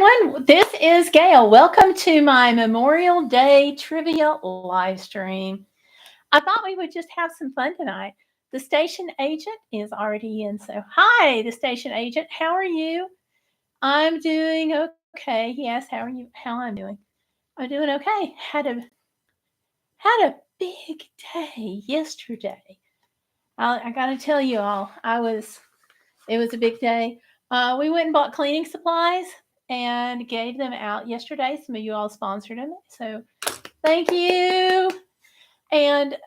everyone. This is Gail. Welcome to my Memorial Day trivia live stream. I thought we would just have some fun tonight. The station agent is already in, so hi, the station agent. How are you? I'm doing okay. He asked how are you? How I'm doing? I'm doing okay. Had a big day yesterday. I got to tell you all, it was a big day. We went and bought cleaning supplies and gave them out yesterday. Some of you all sponsored them, so thank you. And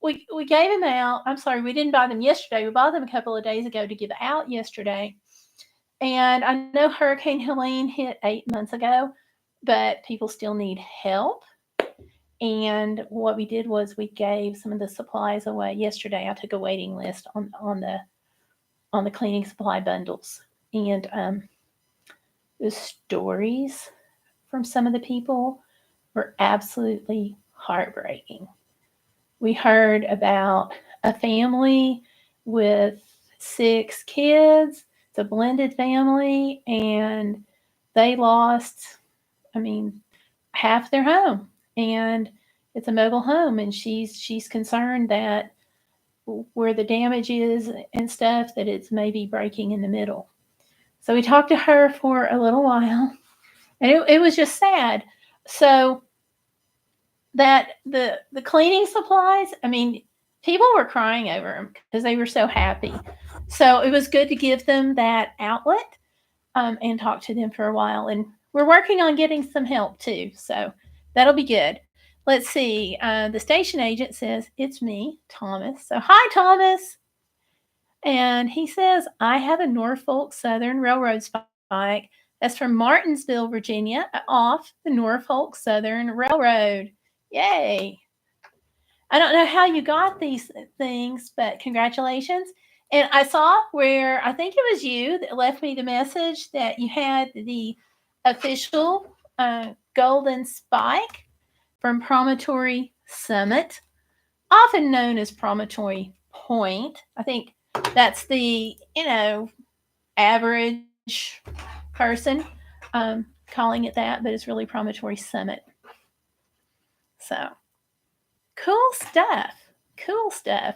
we gave them out. I'm sorry, we didn't buy them yesterday. We bought them a couple of days ago to give out yesterday. And I know Hurricane Helene hit 8 months ago, but people still need help. And what we did was we gave some of the supplies away yesterday. I took a waiting list on the cleaning supply bundles, and the stories from some of the people were absolutely heartbreaking. We heard about a family with 6 kids. It's a blended family, and they lost, I mean, half their home. And it's a mobile home, and she's concerned that where the damage is and stuff, that it's maybe breaking in the middle. So we talked to her for a little while, and it was just sad. So that the cleaning supplies, I mean, people were crying over them because they were so happy. So it was good to give them that outlet, and talk to them for a while. And we're working on getting some help too. So that'll be good. Let's see. The station agent says, it's me, Thomas. So hi, Thomas. And he says, I have a Norfolk Southern Railroad spike. That's from Martinsville, Virginia, off the Norfolk Southern Railroad. Yay. I don't know how you got these things, but congratulations. And I saw where I think it was you that left me the message that you had the official golden spike from Promontory Summit, often known as Promontory Point. I think that's the, average person calling it that, but it's really Promontory Summit. So cool stuff. Cool stuff.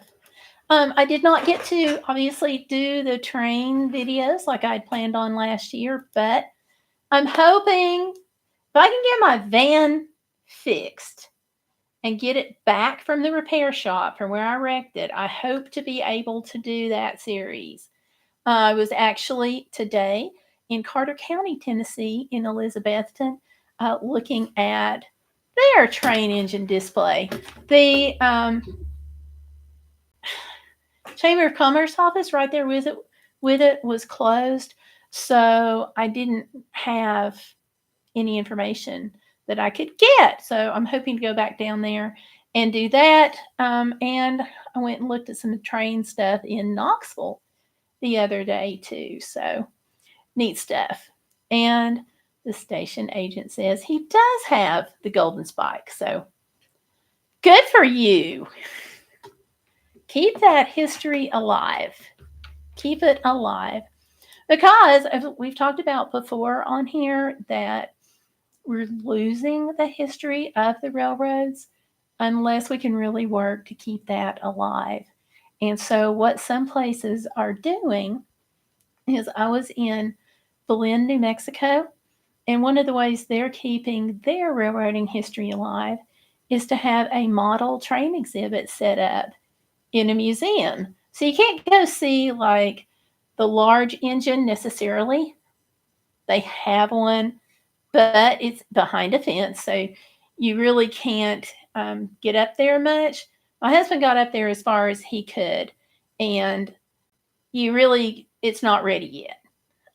I did not get to obviously do the train videos like I'd planned on last year, but I'm hoping if I can get my van fixed and get it back from the repair shop from where I wrecked it, I hope to be able to do that series. I was actually today in Carter County, Tennessee, in Elizabethton, looking at their train engine display. The Chamber of Commerce office right there with it was closed, so I didn't have any information that I could get. So I'm hoping to go back down there and do that. And I went and looked at some train stuff in Knoxville the other day too. So neat stuff. And the station agent says he does have the golden spike. So good for you. Keep that history alive. Keep it alive. Because we've talked about before on here that we're losing the history of the railroads unless we can really work to keep that alive. And so what some places are doing is, I was in Belen, New Mexico, and one of the ways they're keeping their railroading history alive is to have a model train exhibit set up in a museum. So you can't go see like the large engine necessarily. They have one, but it's behind a fence, so you really can't get up there much. My husband got up there as far as he could, and it's not ready yet.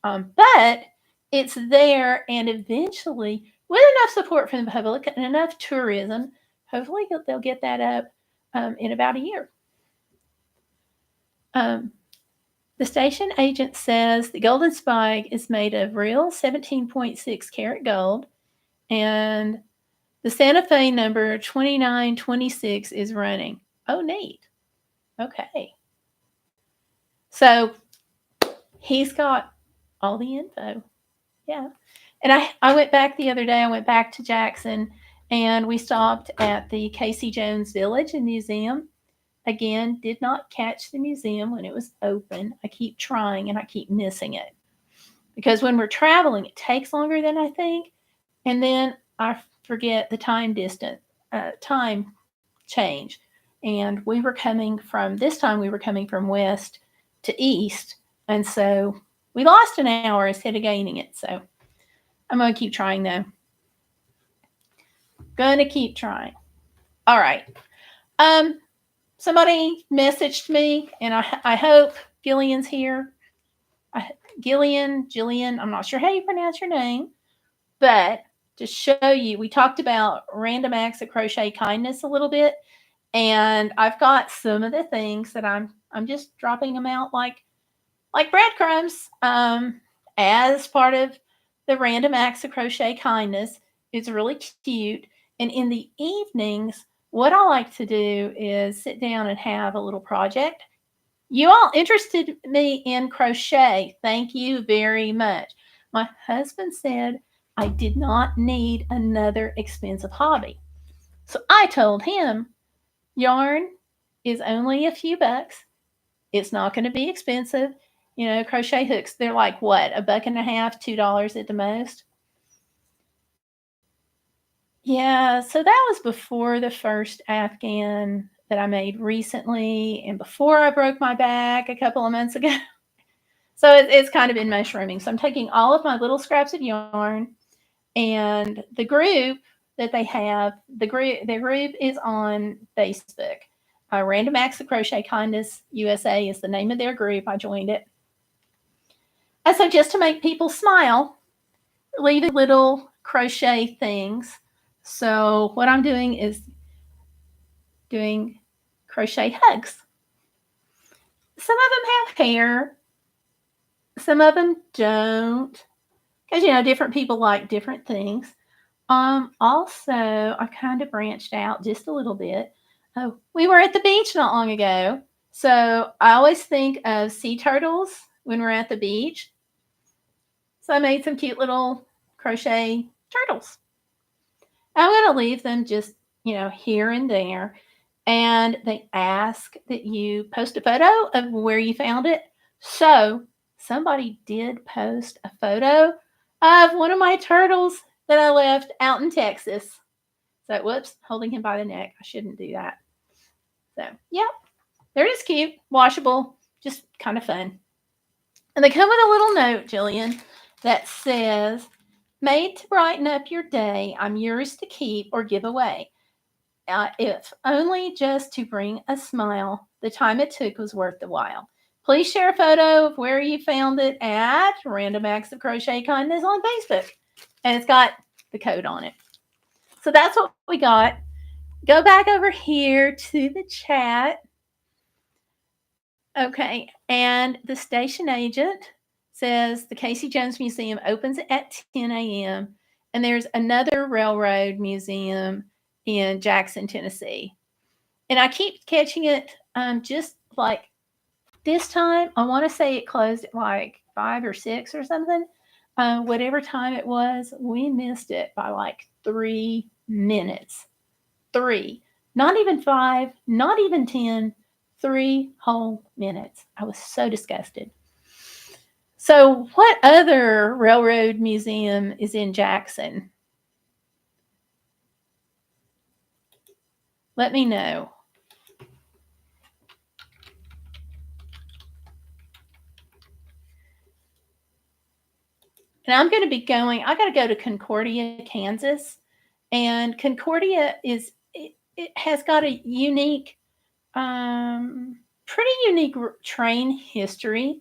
But it's there, and eventually, with enough support from the public and enough tourism, hopefully they'll get that up in about a year. The station agent says the golden spike is made of real 17.6 karat gold, and the Santa Fe number 2926 is running. Oh, neat. Okay. So he's got all the info. Yeah. And I went back the other day. I went back to Jackson, and we stopped at the Casey Jones Village and Museum. Again, did not catch the museum when it was open. I keep trying and I keep missing it because when we're traveling, it takes longer than I think. And then I forget the time change. And we were coming from, this time we were coming from west to east. And so we lost an hour instead of gaining it. So I'm going to keep trying though. Going to keep trying. All right. Somebody messaged me, and I hope Gillian's here. Jillian, I'm not sure how you pronounce your name, but to show you, we talked about random acts of crochet kindness a little bit, and I've got some of the things that I'm just dropping them out like breadcrumbs as part of the random acts of crochet kindness. It's really cute, and in the evenings, what I like to do is sit down and have a little project. You all interested me in crochet. Thank you very much. My husband said I did not need another expensive hobby. So I told him yarn is only a few bucks. It's not going to be expensive. You know, crochet hooks, they're like what, $1.50, $2 at the most. Yeah, so that was before the first Afghan that I made recently and before I broke my back a couple of months ago. So it's kind of been mushrooming. So I'm taking all of my little scraps of yarn and the group that they have, the group is on Facebook. Random Acts of Crochet Kindness USA is the name of their group. I joined it. And so just to make people smile, leave little crochet things. So what I'm doing is doing crochet hugs. Some of them have hair, some of them don't, because different people like different things. Also, I kind of branched out just a little bit. Oh, we were at the beach not long ago, so I always think of sea turtles when we're at the beach. So I made some cute little crochet turtles. I'm going to leave them just, here and there. And they ask that you post a photo of where you found it. So somebody did post a photo of one of my turtles that I left out in Texas. So, whoops, holding him by the neck. I shouldn't do that. So, yeah, they're just cute, washable, just kind of fun. And they come with a little note, Jillian, that says, made to brighten up your day, I'm yours to keep or give away. If only just to bring a smile, the time it took was worth the while. Please share a photo of where you found it at Random Acts of Crochet Kindness on Facebook. And it's got the code on it. So that's what we got. Go back over here to the chat. Okay, and the station agent says the Casey Jones Museum opens at 10 a.m. and there's another railroad museum in Jackson, Tennessee. And I keep catching it just like this time. I want to say it closed at like 5 or 6 or something. Whatever time it was, we missed it by like 3 minutes. 3. Not even 5, not even 10, 3 whole minutes. I was so disgusted. So, what other railroad museum is in Jackson? Let me know. And I'm going to be going, I got to go to Concordia, Kansas. And Concordia it has got a unique, pretty unique train history.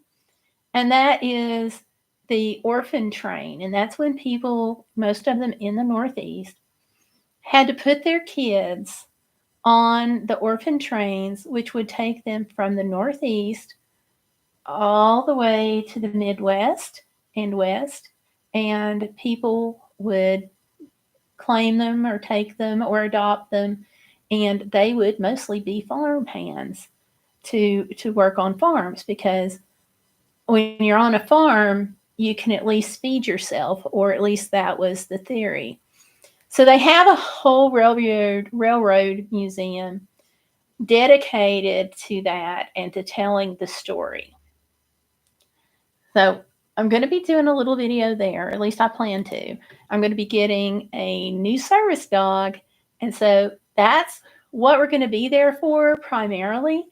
And that is the orphan train. And that's when people, most of them in the Northeast, had to put their kids on the orphan trains, which would take them from the Northeast all the way to the Midwest and West. And people would claim them or take them or adopt them. And they would mostly be farm hands to work on farms, because when you're on a farm, you can at least feed yourself, or at least that was the theory. So they have a whole railroad museum dedicated to that and to telling the story. So I'm going to be doing a little video there, at least I plan to. I'm going to be getting a new service dog, and so that's what we're going to be there for primarily.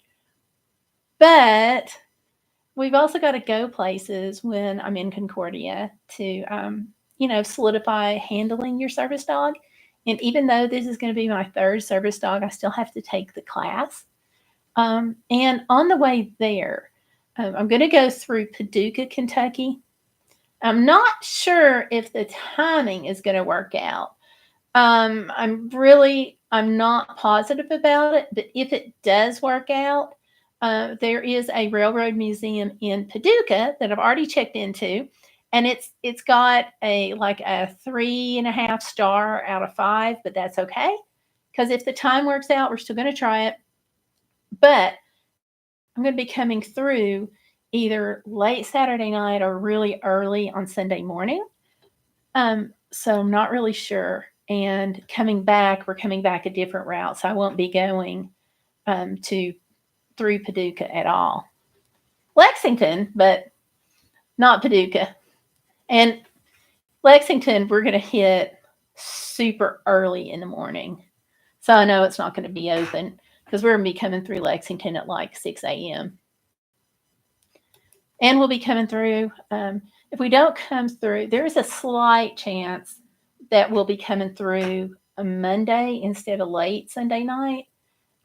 But we've also got to go places when I'm in Concordia to, solidify handling your service dog. And even though this is going to be my third service dog, I still have to take the class. And on the way there, I'm going to go through Paducah, Kentucky. I'm not sure if the timing is going to work out. I'm not positive about it, but if it does work out, there is a railroad museum in Paducah that I've already checked into, and it's got a 3.5 star out of 5, but that's okay, because if the time works out, we're still going to try it. But I'm going to be coming through either late Saturday night or really early on Sunday morning. So I'm not really sure. And we're coming back a different route, so I won't be going through Paducah at all. Lexington, but not Paducah. And Lexington, we're going to hit super early in the morning. So I know it's not going to be open because we're going to be coming through Lexington at like 6 a.m. And we'll be coming through. If we don't come through, there is a slight chance that we'll be coming through a Monday instead of late Sunday night,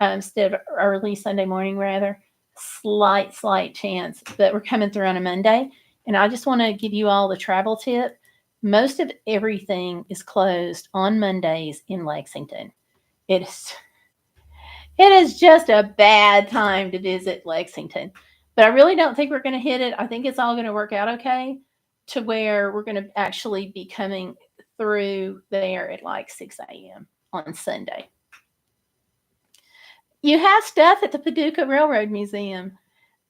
instead of early Sunday morning, rather. Slight chance, but we're coming through on a Monday. And I just want to give you all the travel tip. Most of everything is closed on Mondays in Lexington. It is just a bad time to visit Lexington. But I really don't think we're going to hit it. I think it's all going to work out okay, to where we're going to actually be coming through there at like 6 a.m. on Sunday. You have stuff at the Paducah Railroad Museum.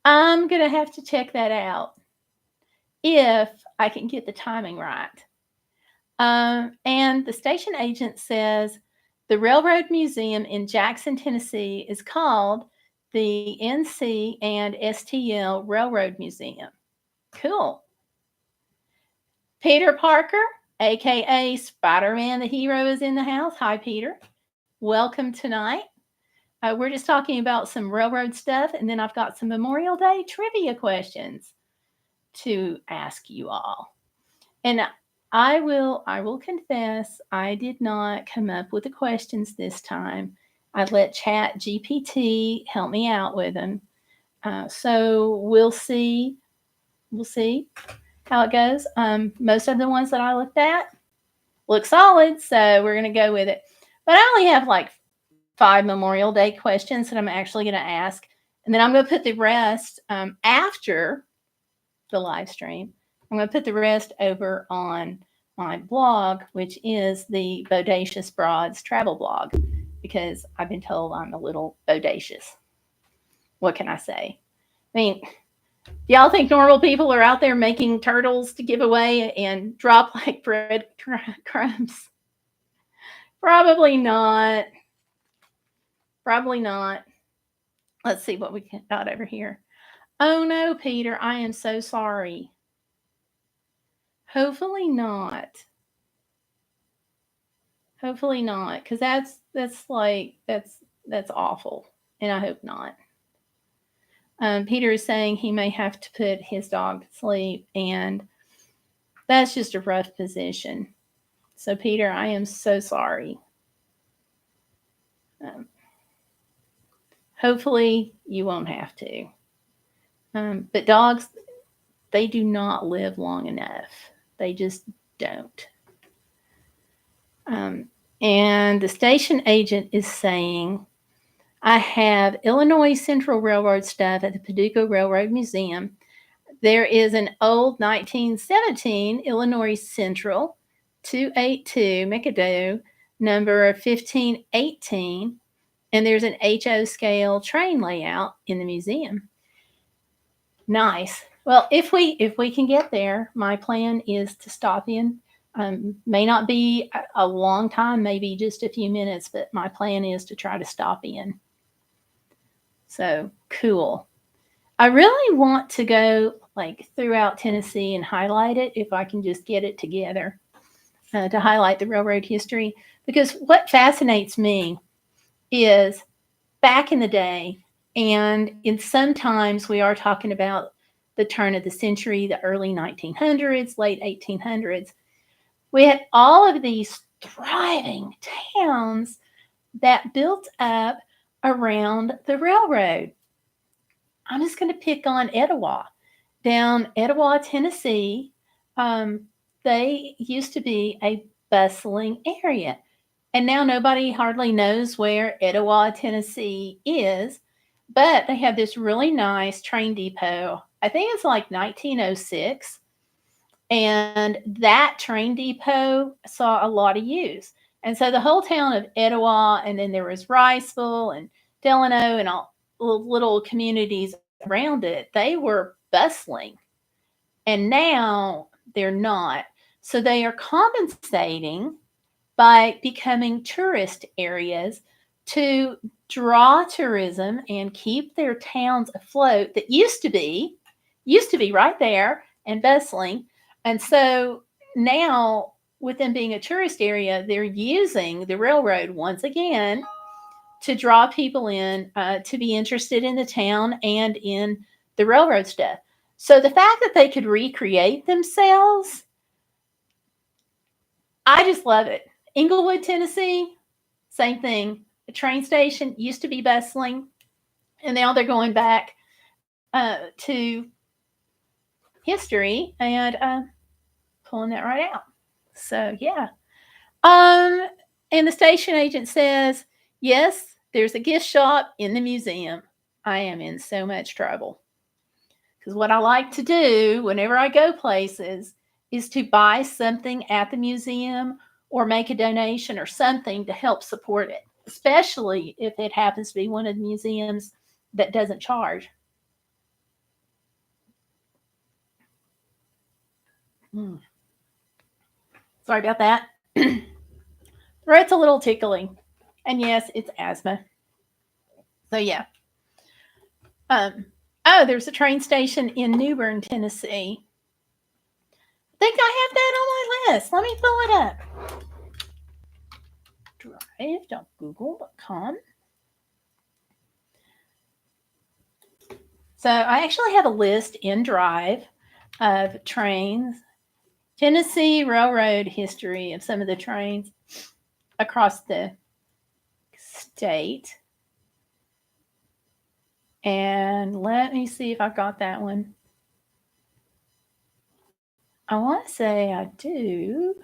I'm going to have to check that out if I can get the timing right. And the station agent says the Railroad Museum in Jackson, Tennessee is called the NC and STL Railroad Museum. Cool. Peter Parker, aka Spider-Man the Hero, is in the house. Hi, Peter. Welcome tonight. We're just talking about some railroad stuff, and then I've got some Memorial Day trivia questions to ask you all. And I will confess, I did not come up with the questions this time. I let Chat GPT help me out with them. So we'll see. We'll see how it goes. Most of the ones that I looked at look solid, so we're going to go with it. But I only have like 5 Memorial Day questions that I'm actually going to ask. And then I'm going to put the rest after the live stream. I'm going to put the rest over on my blog, which is the Bodacious Broads travel blog, because I've been told I'm a little bodacious. What can I say? I mean, y'all think normal people are out there making turtles to give away and drop like bread crumbs? Probably not. Probably not. Let's see what we got over here. Oh no, Peter, I am so sorry. Hopefully not. Hopefully not, because that's awful, and I hope not. Peter is saying he may have to put his dog to sleep, and that's just a rough position. So, Peter, I am so sorry. Hopefully you won't have to. But dogs, they do not live long enough. They just don't. And the station agent is saying, I have Illinois Central Railroad stuff at the Paducah Railroad Museum. There is an old 1917 Illinois Central 282 McAdoo number 1518, and there's an HO scale train layout in the museum. Nice. Well, if we can get there, my plan is to stop in. May not be a long time, maybe just a few minutes, but my plan is to try to stop in. So cool. I really want to go like throughout Tennessee and highlight it if I can just get it together to highlight the railroad history. Because what fascinates me is back in the day, and in sometimes we are talking about the turn of the century, the early 1900s, late 1800s, we had all of these thriving towns that built up around the railroad. I'm just going to pick on Etowah. Down Etowah, Tennessee, um, they used to be a bustling area. And now nobody hardly knows where Etowah, Tennessee is, but they have this really nice train depot. I think it's like 1906. And that train depot saw a lot of use. And so the whole town of Etowah, and then there was Riceville and Delano and all little communities around it, they were bustling. And now they're not. So they are compensating by becoming tourist areas to draw tourism and keep their towns afloat that used to be right there and bustling. And so now, with them being a tourist area, they're using the railroad once again to draw people in to be interested in the town and in the railroad stuff. So the fact that they could recreate themselves, I just love it. Englewood, Tennessee, same thing. The train station used to be bustling, and now they're going back to history and pulling that right out. So yeah. Um, and the station agent says, yes, there's a gift shop in the museum. I am in so much trouble. Because what I like to do whenever I go places is to buy something at the museum or make a donation or something to help support it, especially if it happens to be one of the museums that doesn't charge. Mm. Sorry about that. Throat's a little tickling. And yes, it's asthma. So yeah. Oh, there's a train station in New Bern, Tennessee. I think I have that on my list. Let me pull it up. Drive.google.com. So I actually have a list in Drive of trains, Tennessee Railroad history of some of the trains across the state. And let me see if I've got that one. I want to say I do.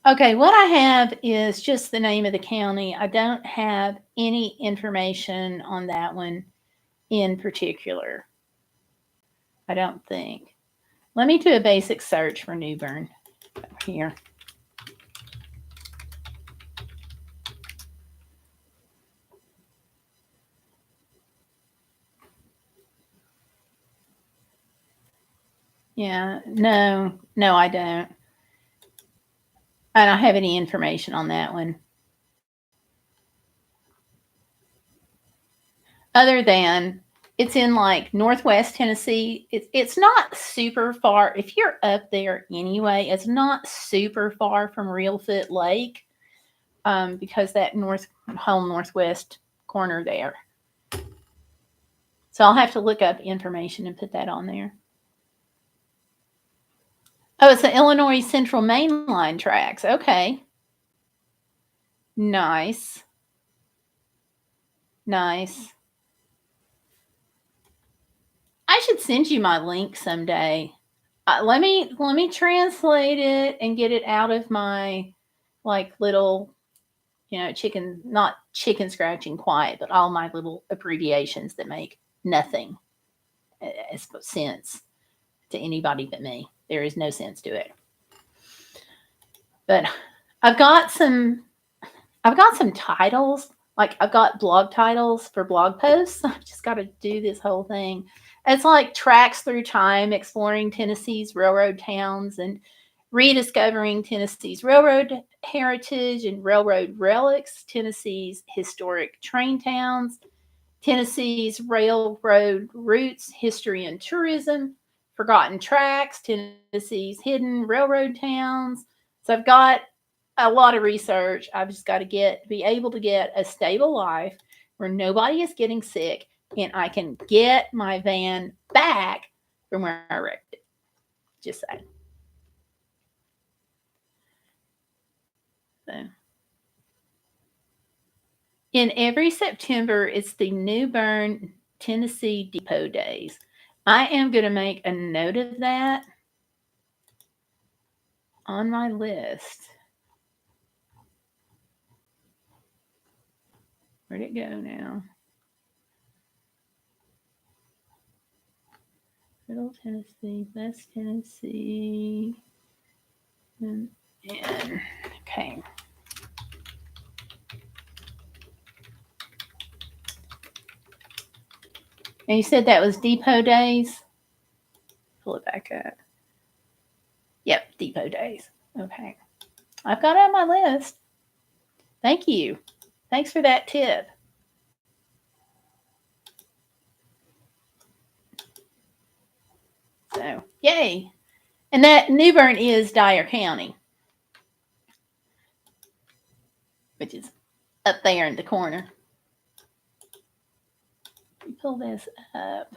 Okay, what I have is just the name of the county. I don't have any information on that one in particular. I don't think. Let me do a basic search for New Bern here. Yeah, no, I don't. I don't have any information on that one. Other than it's in like Northwest Tennessee. It's not super far. If you're up there anyway, it's not super far from Reelfoot Lake because that whole northwest corner there. So I'll have to look up information and put that on there. Oh, it's the Illinois Central Main Line tracks. Okay. Nice. Nice. I should send you my link someday. Let me translate it and get it out of my like little chicken, not chicken scratching quiet, but all my little abbreviations that make nothing sense to anybody but me. There is no sense to it. But I've got some titles like I've got blog titles for blog posts. I've just got to do this whole thing. It's like Tracks Through Time, exploring Tennessee's railroad towns and rediscovering Tennessee's railroad heritage and railroad relics, Tennessee's historic train towns, Tennessee's railroad routes, history and tourism, forgotten tracks, Tennessee's hidden railroad towns. So I've got a lot of research. I've just got to be able to get a stable life where nobody is getting sick and I can get my van back from where I wrecked it. Just saying. So. In every September, it's the New Bern, Tennessee Depot Days. I am going to make a note of that on my list. Where'd it go now? Middle Tennessee, West Tennessee, and okay. And you said that was Depot Days? Pull it back up. Yep, Depot Days. Okay. I've got it on my list. Thank you. Thanks for that tip. So, yay. And that New Bern is Dyer County, which is up there in the corner. Pull this up.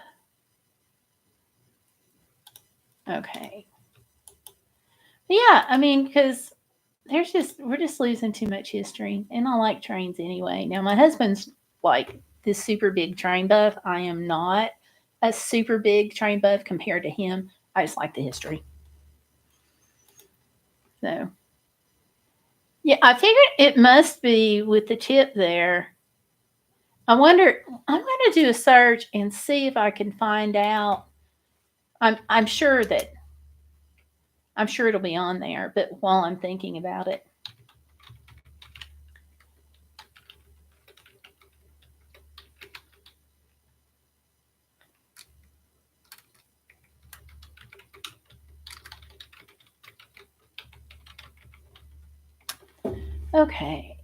Okay. Yeah, I mean, because we're just losing too much history, and I like trains anyway. Now, my husband's like this super big train buff. I am not a super big train buff compared to him. I just like the history. So, yeah, I figured it must be with the tip there. I wonder. I'm going to do a search and see if I can find out. I'm sure it'll be on there. But while I'm thinking about it. Okay.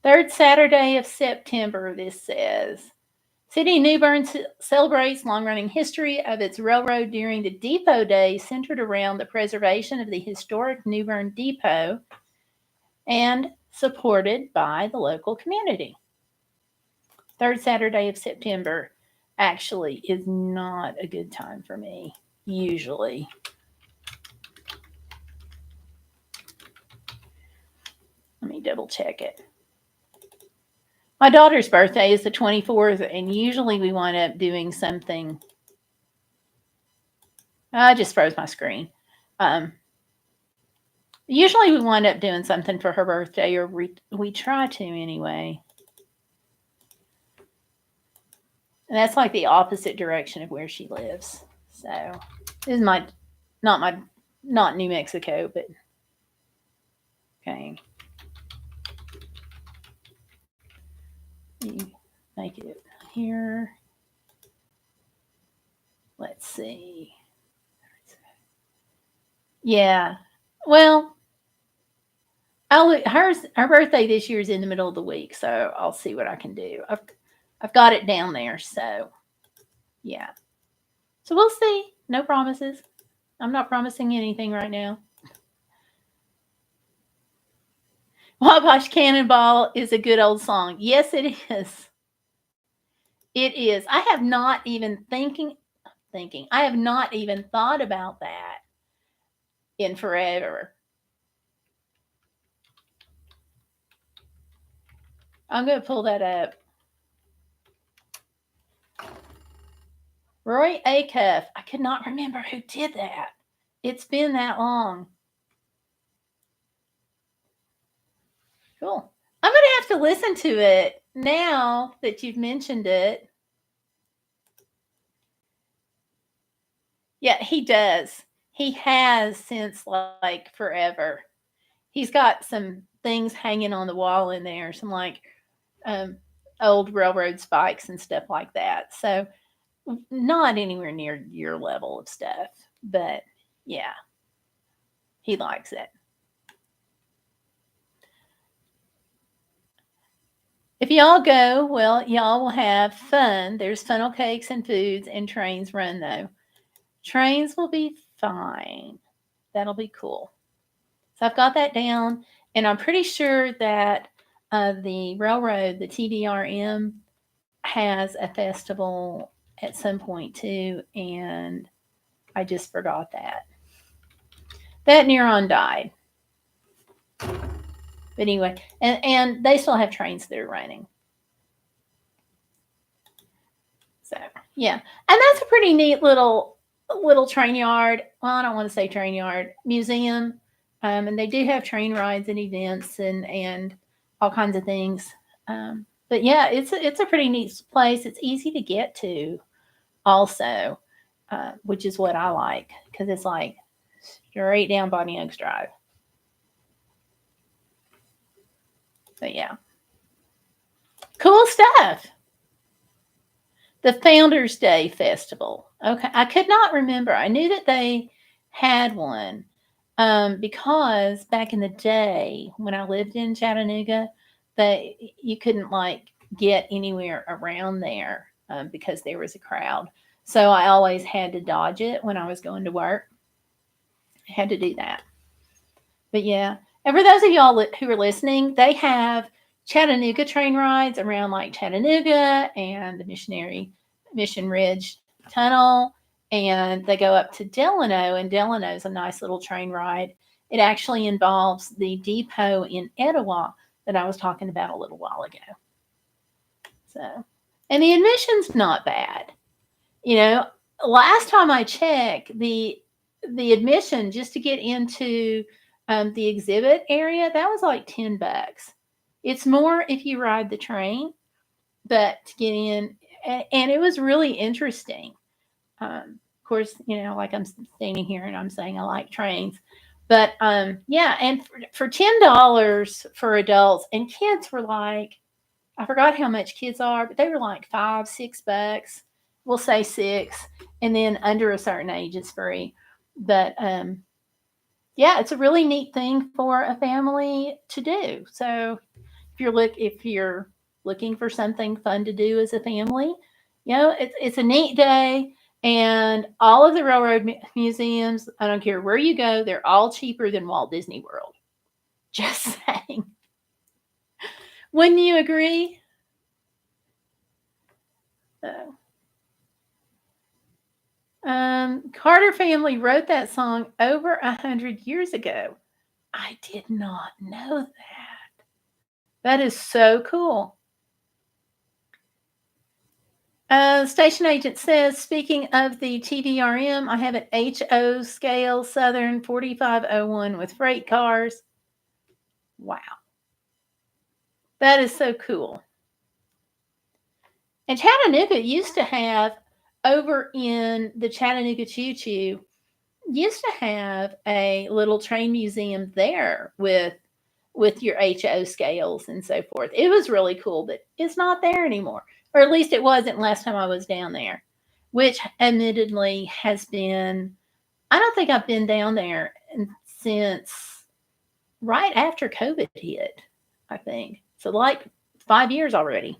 Third Saturday of September, this says. City of New Bern celebrates long-running history of its railroad during the Depot Day, centered around the preservation of the historic New Bern Depot and supported by the local community. Third Saturday of September actually is not a good time for me, usually. Let me double check it. My daughter's birthday is the 24th, and usually we wind up doing something. I just froze my screen. Usually we wind up doing something for her birthday, or we try to anyway. And that's like the opposite direction of where she lives. So this is not New Mexico, but okay. Make it here. Let's see. Yeah. Well, her birthday this year is in the middle of the week, so I'll see what I can do. I've got it down there, so yeah. So we'll see. No promises. I'm not promising anything right now. Wabash Cannonball is a good old song. Yes, it is. It is. I have not even I have not even thought about that in forever. I'm going to pull that up. Roy Acuff. I could not remember who did that. It's been that long. Cool. I'm going to have to listen to it now that you've mentioned it. Yeah, he does. He has since like forever. He's got some things hanging on the wall in there. Some like old railroad spikes and stuff like that. So not anywhere near your level of stuff, but yeah, he likes it. If y'all go, well, y'all will have fun. There's funnel cakes and foods, and trains run though. Trains will be fine. That'll be cool. So I've got that down, and I'm pretty sure that the railroad, the TVRM, has a festival at some point too, and I just forgot that. That neuron died. But anyway, and they still have trains that are running. So yeah, and that's a pretty neat little train yard. Well, I don't want to say train yard, museum. And they do have train rides and events and all kinds of things. But yeah, it's a pretty neat place. It's easy to get to, also, which is what I like because it's like straight down Bonnie Oaks Drive. But yeah, cool stuff. The Founders Day Festival. Okay, I could not remember. I knew that they had one because back in the day when I lived in Chattanooga, you couldn't like get anywhere around there because there was a crowd. So I always had to dodge it when I was going to work. I had to do that. But yeah, and for those of y'all who are listening, they have Chattanooga train rides around like Chattanooga and the Mission Ridge Tunnel, and they go up to Delano, and Delano is a nice little train ride. It actually involves the depot in Etowah that I was talking about a little while ago. So, and the admission's not bad. You know, last time I checked, the admission just to get into the exhibit area, that was like $10. It's more if you ride the train, but to get in, and it was really interesting. Of course, you know, like I'm standing here and I'm saying I like trains, but yeah, and for $10 for adults, and kids were like, I forgot how much kids are, but they were like $5, $6. We'll say 6, and then under a certain age it's free. But yeah, it's a really neat thing for a family to do. So if you're looking for something fun to do as a family, you know, it's a neat day. And all of the railroad museums, I don't care where you go, they're all cheaper than Walt Disney World. Just saying. Wouldn't you agree? So, Carter family wrote that song over 100 years ago. I did not know that. That is so cool. Station agent says, speaking of the TVRM, I have an HO scale Southern 4501 with freight cars. Wow. That is so cool. And Chattanooga used to have, over in the Chattanooga Choo Choo, used to have a little train museum there with your HO scales and so forth. It was really cool, but it's not there anymore. Or at least it wasn't last time I was down there, which admittedly has been, I don't think I've been down there since right after COVID hit, I think. So like 5 years already.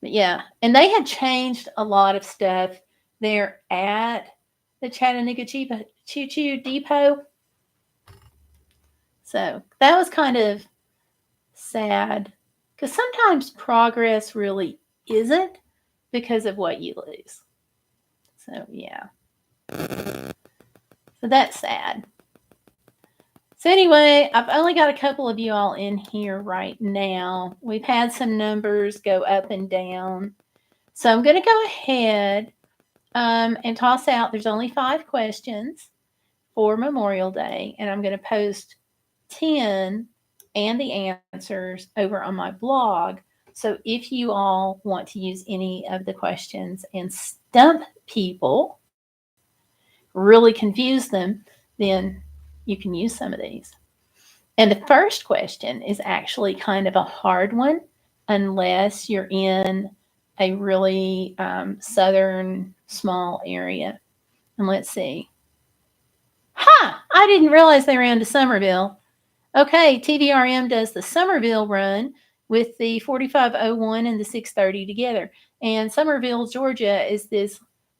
But yeah, and they had changed a lot of stuff there at the Chattanooga Choo Choo Depot. So that was kind of sad because sometimes progress really isn't because of what you lose. So yeah. So that's sad. So anyway, I've only got a couple of you all in here right now. We've had some numbers go up and down. So I'm going to go ahead and toss out, there's only 5 questions for Memorial Day, and I'm going to post 10 and the answers over on my blog. So if you all want to use any of the questions and stump people, really confuse them, then you can use some of these. And the first question is actually kind of a hard one. unless you're in a really southern small area. And let's see. I didn't realize they ran to Somerville. Okay, TVRM does the Somerville run with the 4501 and the 630 together. And Somerville, Georgia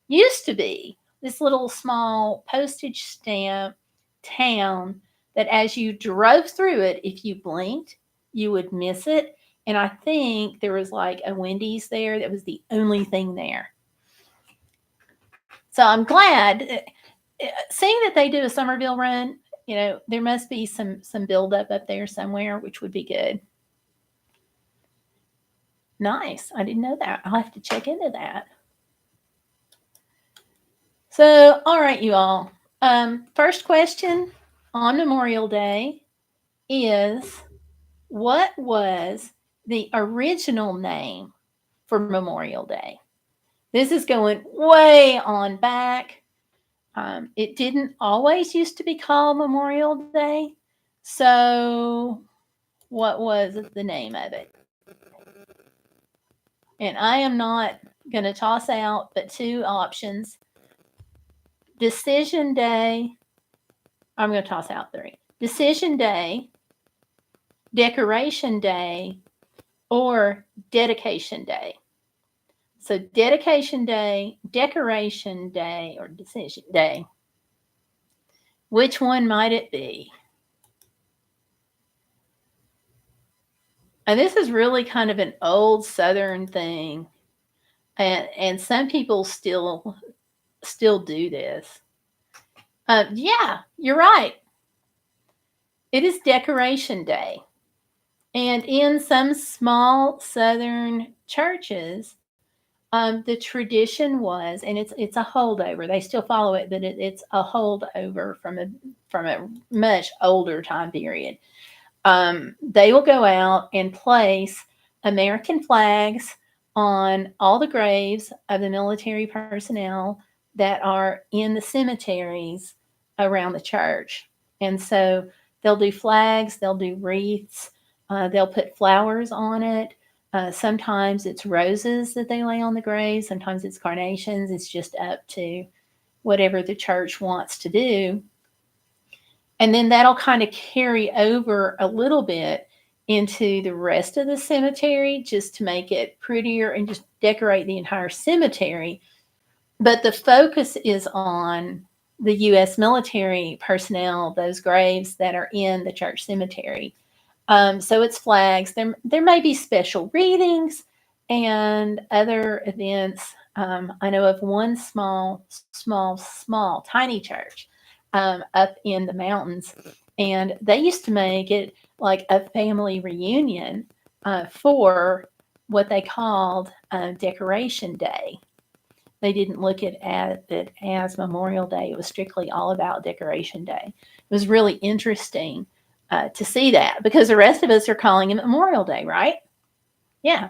used to be this little small postage stamp town that as you drove through it, if you blinked, you would miss it. And I think there was like a Wendy's there that was the only thing there. So I'm glad, seeing that they do a Somerville run, there must be some buildup up there somewhere, which would be good. Nice. I didn't know that. I'll have to check into that. So, all right, you all. First question on Memorial Day is, what was the original name for Memorial Day? This is going way on back. It didn't always used to be called Memorial Day. So, what was the name of it? And I am not going to toss out but two options. Decision Day. I'm going to toss out three. Decision Day, Decoration Day, or Dedication Day. So Dedication Day, Decoration Day, or Decision Day. Which one might it be? And this is really kind of an old Southern thing. And some people still do this. Yeah, you're right. It is Decoration Day. And in some small Southern churches, the tradition was, and it's a holdover. They still follow it, but it's a holdover from a much older time period. They will go out and place American flags on all the graves of the military personnel that are in the cemeteries around the church. And so they'll do flags, they'll do wreaths, they'll put flowers on it. Sometimes it's roses that they lay on the grave. Sometimes it's carnations. It's just up to whatever the church wants to do. And then that'll kind of carry over a little bit into the rest of the cemetery just to make it prettier and just decorate the entire cemetery. But the focus is on the U.S. military personnel, those graves that are in the church cemetery. So it's flags. There may be special readings and other events. I know of one small, tiny church up in the mountains, and they used to make it like a family reunion for what they called Decoration Day. They didn't look at it as Memorial Day. It was strictly all about Decoration Day. It was really interesting to see that, because the rest of us are calling it Memorial Day, right? Yeah.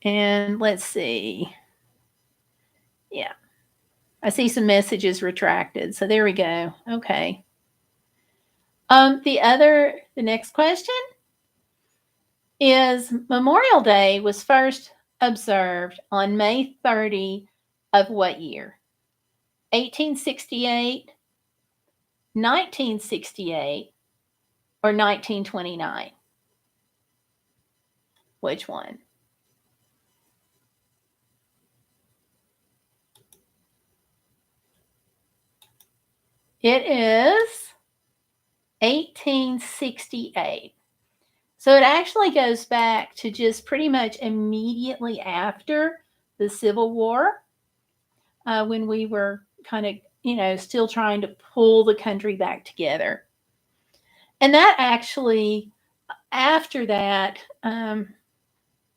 And let's see. Yeah. I see some messages retracted. So there we go. Okay. The next question is, Memorial Day was first observed on May 30 of what year? 1868, 1968, or 1929? Which one? It is 1868. So it actually goes back to just pretty much immediately after the Civil War, when we were kind of, still trying to pull the country back together. And that actually, after that, I'd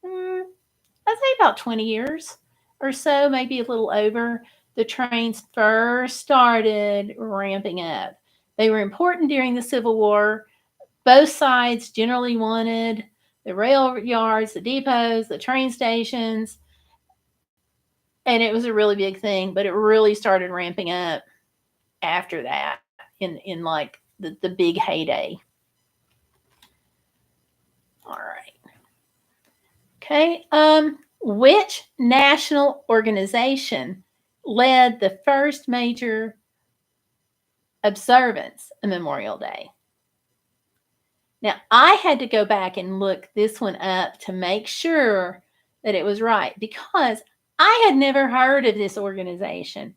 say about 20 years or so, maybe a little over, the trains first started ramping up. They were important during the Civil War. Both sides generally wanted the rail yards, the depots, the train stations, and it was a really big thing, but it really started ramping up after that in like the big heyday. All right. Okay. Which national organization led the first major observance of Memorial Day? Now, I had to go back and look this one up to make sure that it was right because I had never heard of this organization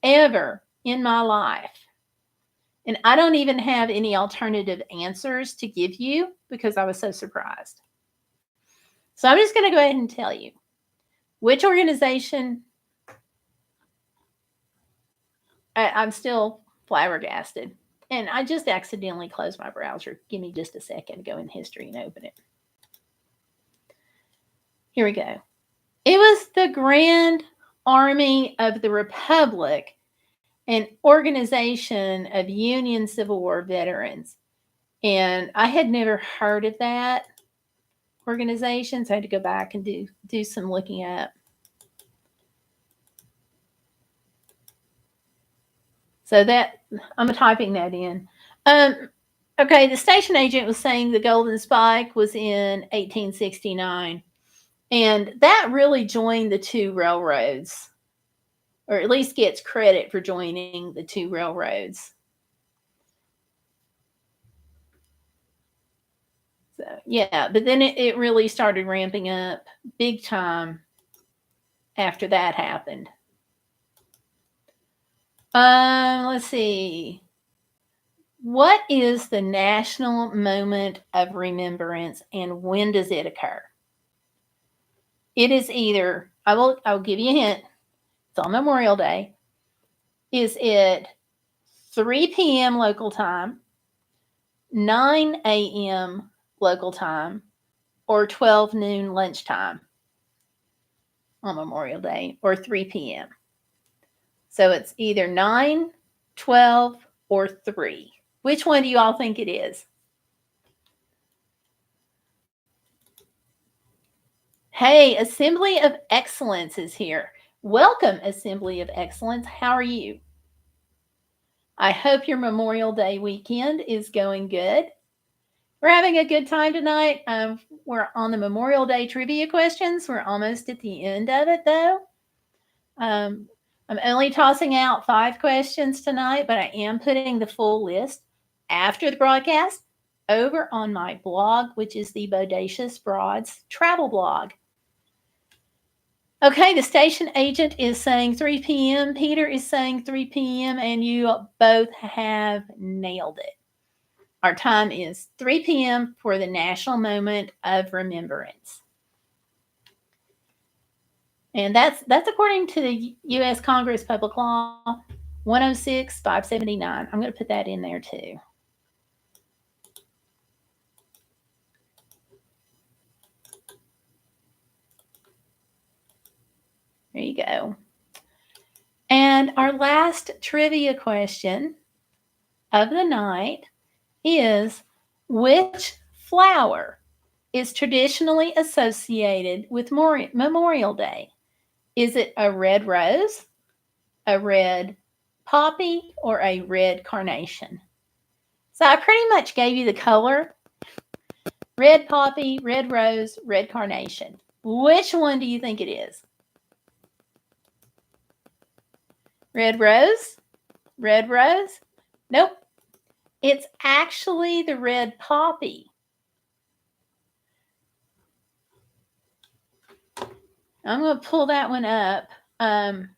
ever in my life. And I don't even have any alternative answers to give you because I was so surprised. So I'm just going to go ahead and tell you which organization. I'm still flabbergasted. And I just accidentally closed my browser. Give me just a second to go in history and open it. Here we go. It was the Grand Army of the Republic, an organization of Union Civil War veterans. And I had never heard of that organization, so I had to go back and do some looking up. So that I'm typing that in. Okay, the station agent was saying the Golden Spike was in 1869, and that really joined the two railroads, or at least gets credit for joining the two railroads. So yeah, but then it really started ramping up big time after that happened. Let's see. What is the national moment of remembrance and when does it occur? It is either, I'll give you a hint. It's on Memorial Day. Is it 3 p.m. local time, 9 a.m. local time, or 12 noon lunchtime on Memorial Day, or 3 p.m.? So it's either 9, 12, or 3. Which one do you all think it is? Hey, Assembly of Excellence is here. Welcome, Assembly of Excellence. How are you? I hope your Memorial Day weekend is going good. We're having a good time tonight. We're on the Memorial Day trivia questions. We're almost at the end of it, though. I'm only tossing out 5 questions tonight, but I am putting the full list after the broadcast over on my blog, which is the Bodacious Broads travel blog. Okay, the station agent is saying 3 p.m. Peter is saying 3 p.m. And you both have nailed it. Our time is 3 p.m. for the National Moment of Remembrance. And that's according to the U.S. Congress Public Law 106-579. I'm going to put that in there too. There you go. And our last trivia question of the night is, which flower is traditionally associated with Memorial Day? Is it a red rose, a red poppy, or a red carnation? So I pretty much gave you the color: red poppy, red rose, red carnation. Which one do you think it is? Red rose? Red rose? Nope. It's actually the red poppy. I'm going to pull that one up and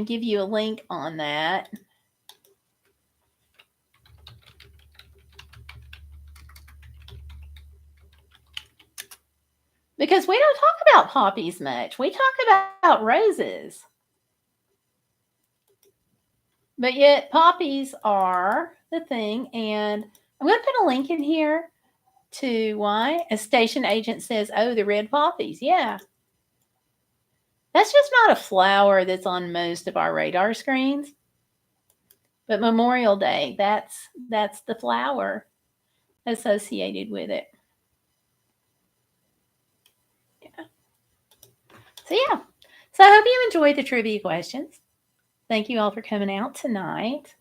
give you a link on that. Because we don't talk about poppies much. We talk about roses. But yet poppies are the thing. And I'm going to put a link in here to why a station agent says, oh, the red poppies. Yeah. That's just not a flower that's on most of our radar screens. But Memorial Day, that's the flower associated with it. Yeah. So yeah. So I hope you enjoyed the trivia questions. Thank you all for coming out tonight.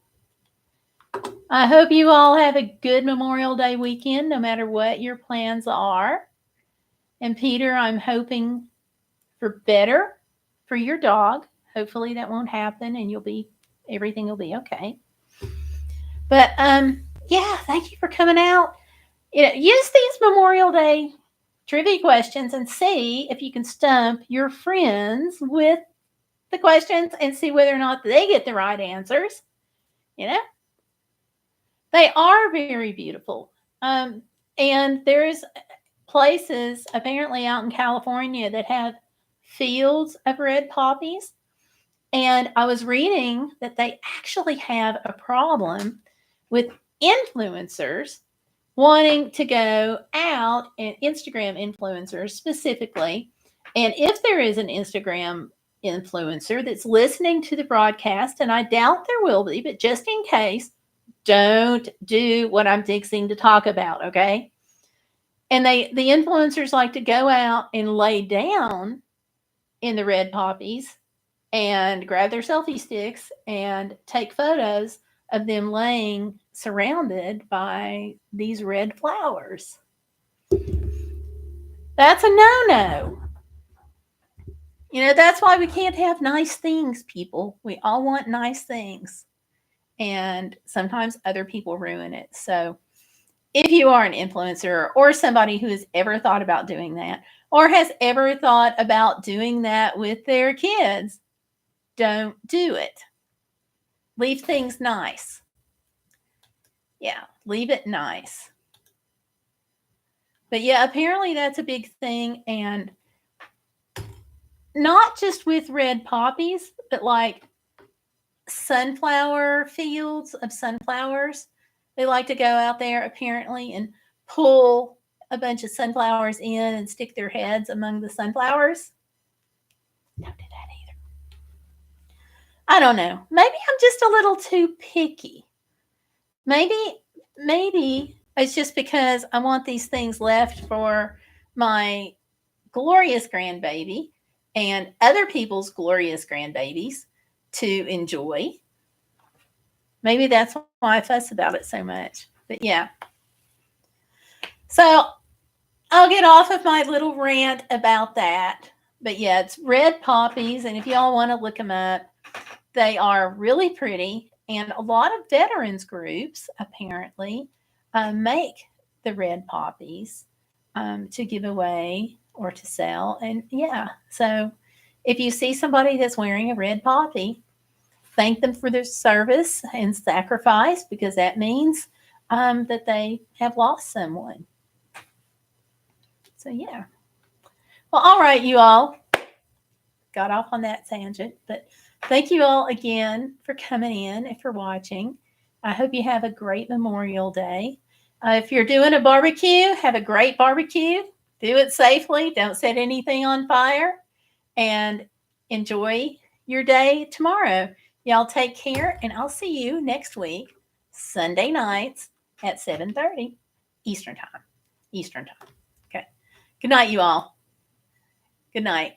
I hope you all have a good Memorial Day weekend, no matter what your plans are. And Peter, I'm hoping for better for your dog. Hopefully that won't happen and everything will be okay. But yeah, thank you for coming out. Use these Memorial Day trivia questions and see if you can stump your friends with the questions and see whether or not they get the right answers. You know, they are very beautiful. And there's places apparently out in California that have fields of red poppies. And I was reading that they actually have a problem with influencers wanting to go out, and Instagram influencers specifically. And if there is an Instagram influencer that's listening to the broadcast, and I doubt there will be, but just in case, don't do what I'm fixing to talk about, okay? And the influencers like to go out and lay down in the red poppies and grab their selfie sticks and take photos of them laying surrounded by these red flowers. That's a no-no. That's why we can't have nice things, people. We all want nice things. And sometimes other people ruin it. So if you are an influencer or somebody who has ever thought about doing that or has ever thought about doing that with their kids, don't do it. Leave things nice. Yeah, leave it nice. But yeah, apparently that's a big thing. And not just with red poppies, but like sunflower fields of sunflowers. They like to go out there apparently and pull a bunch of sunflowers in and stick their heads among the sunflowers. Don't do that either. I don't know. Maybe I'm just a little too picky. Maybe it's just because I want these things left for my glorious grandbaby and other people's glorious grandbabies to enjoy. Maybe that's why I fuss about it so much. But yeah. So I'll get off of my little rant about that. But yeah, it's red poppies. And if y'all want to look them up, they are really pretty. And a lot of veterans groups apparently make the red poppies to give away or to sell. And yeah, so if you see somebody that's wearing a red poppy, thank them for their service and sacrifice, because that means that they have lost someone. So yeah. Well, all right, you all. Got off on that tangent, but thank you all again for coming in and for watching. I hope you have a great Memorial Day. If you're doing a barbecue, have a great barbecue. Do it safely. Don't set anything on fire. And enjoy your day tomorrow. Y'all take care, and I'll see you next week, Sunday nights at 7:30 Eastern Time. Okay. Good night, you all. Good night.